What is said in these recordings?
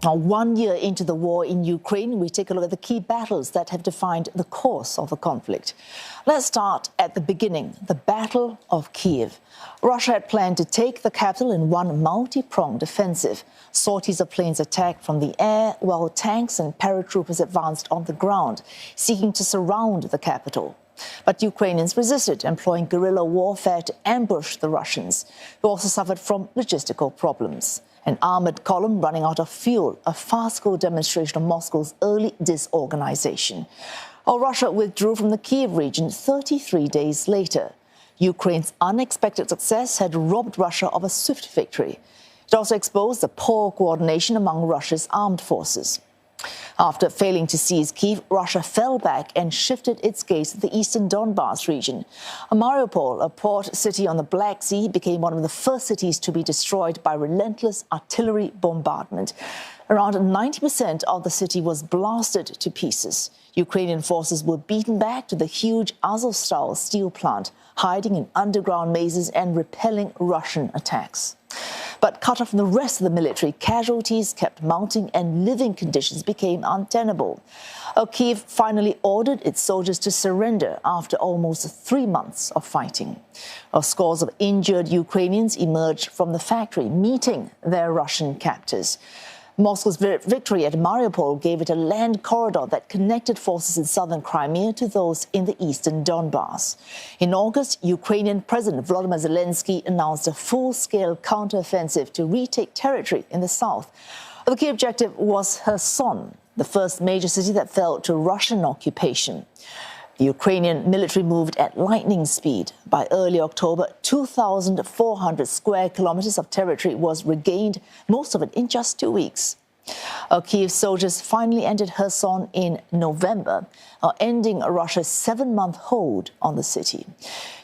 Now, 1 year into the war in Ukraine, we take a look at the key battles that have defined the course of the conflict. Let's start at the beginning, the Battle of Kyiv. Russia had planned to take the capital in one multi-pronged offensive. Sorties of planes attacked from the air, while tanks and paratroopers advanced on the ground, seeking to surround the capital. But Ukrainians resisted, employing guerrilla warfare to ambush the Russians, who also suffered from logistical problems. An armored column running out of fuel, a farcical demonstration of Moscow's early disorganization. While Russia withdrew from the Kyiv region 33 days later, Ukraine's unexpected success had robbed Russia of a swift victory. It also exposed the poor coordination among Russia's armed forces. After failing to seize Kyiv, Russia fell back and shifted its gaze to the eastern Donbas region. Mariupol, a port city on the Black Sea, became one of the first cities to be destroyed by relentless artillery bombardment. Around 90% of the city was blasted to pieces. Ukrainian forces were beaten back to the huge Azovstal steel plant, hiding in underground mazes and repelling Russian attacks. But cut off from the rest of the military, casualties kept mounting and living conditions became untenable. Kyiv finally ordered its soldiers to surrender after almost 3 months of fighting. Scores of injured Ukrainians emerged from the factory, meeting their Russian captors. Moscow's victory at Mariupol gave it a land corridor that connected forces in southern Crimea to those in the eastern Donbas. In August, Ukrainian President Volodymyr Zelensky announced a full-scale counteroffensive to retake territory in the south. The key objective was Kherson, the first major city that fell to Russian occupation. The Ukrainian military moved at lightning speed. By early October, 2,400 square kilometers of territory was regained, most of it in just 2 weeks. Kyiv soldiers finally entered Kherson in November, ending Russia's 7-month hold on the city.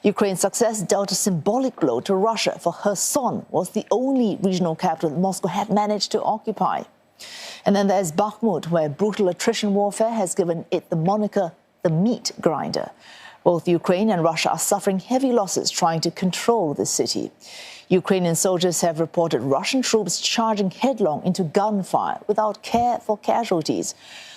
Ukraine's success dealt a symbolic blow to Russia, for Kherson was the only regional capital that Moscow had managed to occupy. And then there's Bakhmut, where brutal attrition warfare has given it the moniker the meat grinder. Both Ukraine and Russia are suffering heavy losses trying to control the city. Ukrainian soldiers have reported Russian troops charging headlong into gunfire without care for casualties.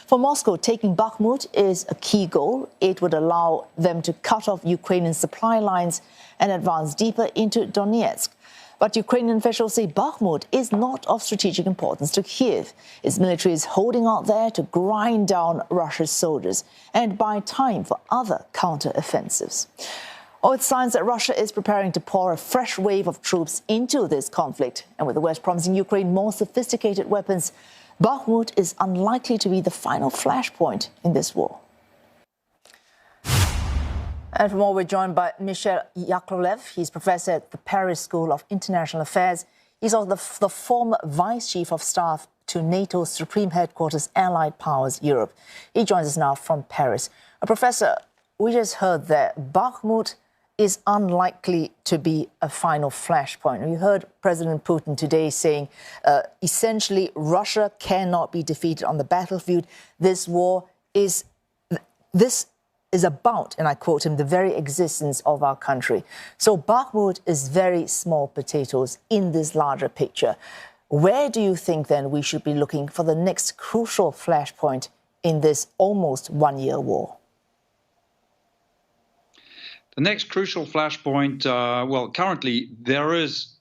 For Moscow, taking Bakhmut is a key goal. It would allow them to cut off Ukrainian supply lines and advance deeper into Donetsk. But Ukrainian officials say Bakhmut is not of strategic importance to Kyiv. Its military is holding out there to grind down Russia's soldiers and buy time for other counter-offensives. It's signs that Russia is preparing to pour a fresh wave of troops into this conflict. And with the West promising Ukraine more sophisticated weapons, Bakhmut is unlikely to be the final flashpoint in this war. And for more, we're joined by Michel Yakovlev. He's professor at the Paris School of International Affairs. He's also the former Vice Chief of Staff to NATO's Supreme Headquarters, Allied Powers Europe. He joins us now from Paris. Professor, we just heard that Bakhmut is unlikely to be a final flashpoint. We heard President Putin today saying, essentially, Russia cannot be defeated on the battlefield. This war is about, and I quote him, the very existence of our country. So Bakhmut is very small potatoes in this larger picture. Where do you think then we should be looking for the next crucial flashpoint in this almost 1-year war? The next crucial flashpoint, well, currently there is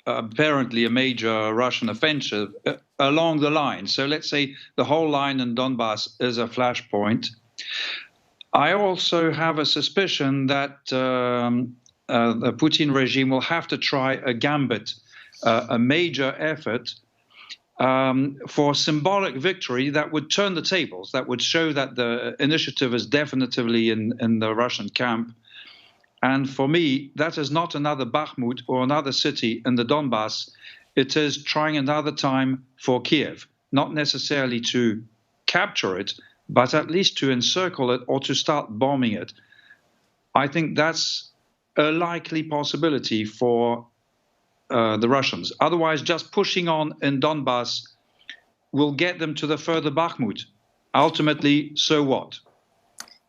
apparently a major Russian offensive along the line. So let's say the whole line in Donbass is a flashpoint. I also have a suspicion that the Putin regime will have to try a gambit, a major effort for symbolic victory that would turn the tables, that would show that the initiative is definitively in the Russian camp. And for me, that is not another Bakhmut or another city in the Donbass. It is trying another time for Kyiv, not necessarily to capture it, but at least to encircle it or to start bombing it. I think that's a likely possibility for the Russians. Otherwise, just pushing on in Donbass will get them to the further Bakhmut. Ultimately, so what?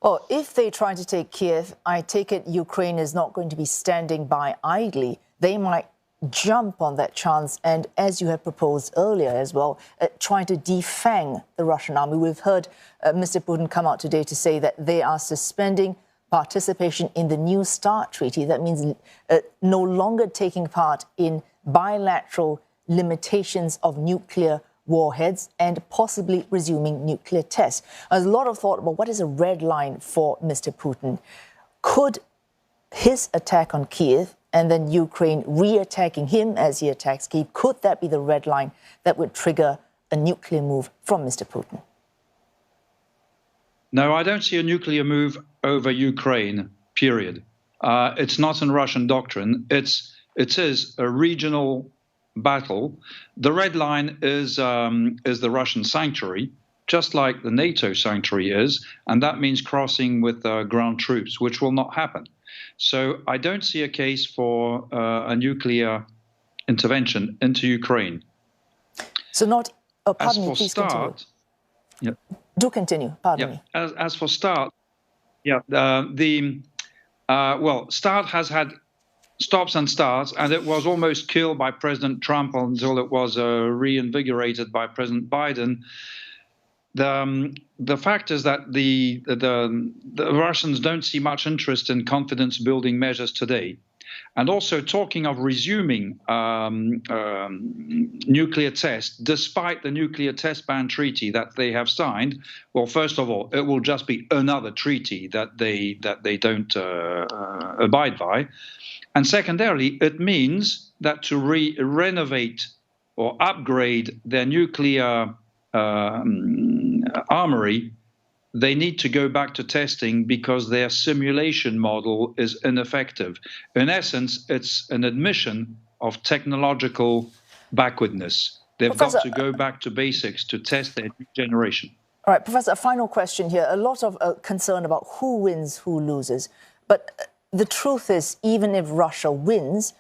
Well, if they try to take Kyiv, I take it Ukraine is not going to be standing by idly. They might jump on that chance and, as you have proposed earlier as well, trying to defang the Russian army? We've heard Mr. Putin come out today to say that they are suspending participation in the New START treaty. That means no longer taking part in bilateral limitations of nuclear warheads and possibly resuming nuclear tests. There's a lot of thought about what is a red line for Mr. Putin. Could his attack on Kyiv and then Ukraine re-attacking him as he attacks Kyiv, could that be the red line that would trigger a nuclear move from Mr. Putin? No, I don't see a nuclear move over Ukraine, period. It's not in Russian doctrine. It is a regional battle. The red line is the Russian sanctuary, just like the NATO sanctuary is, and that means crossing with ground troops, which will not happen. So I don't see a case for a nuclear intervention into Ukraine. So not, pardon me, please continue. Yeah. Do continue, pardon me. As for START, START has had stops and starts, and it was almost killed by President Trump until it was reinvigorated by President Biden. The fact is that the Russians don't see much interest in confidence-building measures today. And also talking of resuming nuclear tests, despite the nuclear test ban treaty that they have signed. Well, first of all, it will just be another treaty that they don't abide by. And secondarily, it means that to renovate or upgrade their nuclear armory, they need to go back to testing because their simulation model is ineffective. In essence, it's an admission of technological backwardness. They've got to go back to basics to test their new generation. All right, Professor, a final question here. A lot of concern about who wins, who loses. But the truth is, even if Russia wins,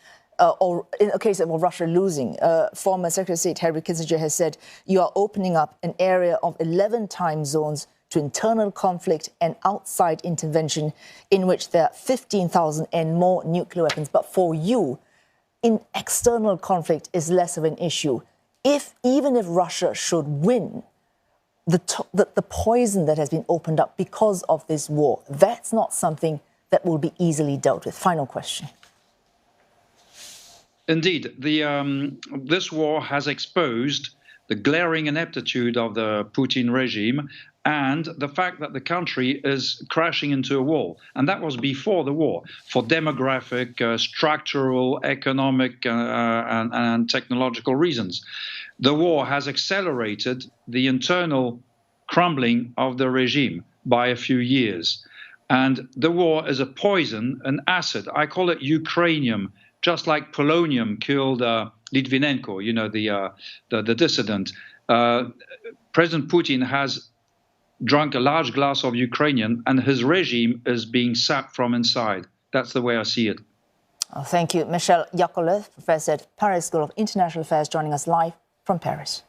or in a case of Russia losing, former Secretary of State Henry Kissinger has said you are opening up an area of 11 time zones to internal conflict and outside intervention in which there are 15,000 and more nuclear weapons. But for you, in external conflict is less of an issue. Even if Russia should win, the poison that has been opened up because of this war, that's not something that will be easily dealt with. Final question. Indeed, this war has exposed the glaring ineptitude of the Putin regime and the fact that the country is crashing into a wall. And that was before the war, for demographic, structural, economic, and technological reasons. The war has accelerated the internal crumbling of the regime by a few years. And the war is a poison, an acid. I call it Ukrainium, just like polonium killed Litvinenko, you know, the dissident. President Putin has drunk a large glass of Ukrainian, and his regime is being sapped from inside. That's the way I see it. Oh, thank you. Michel Yakovlev, professor at Paris School of International Affairs, joining us live from Paris.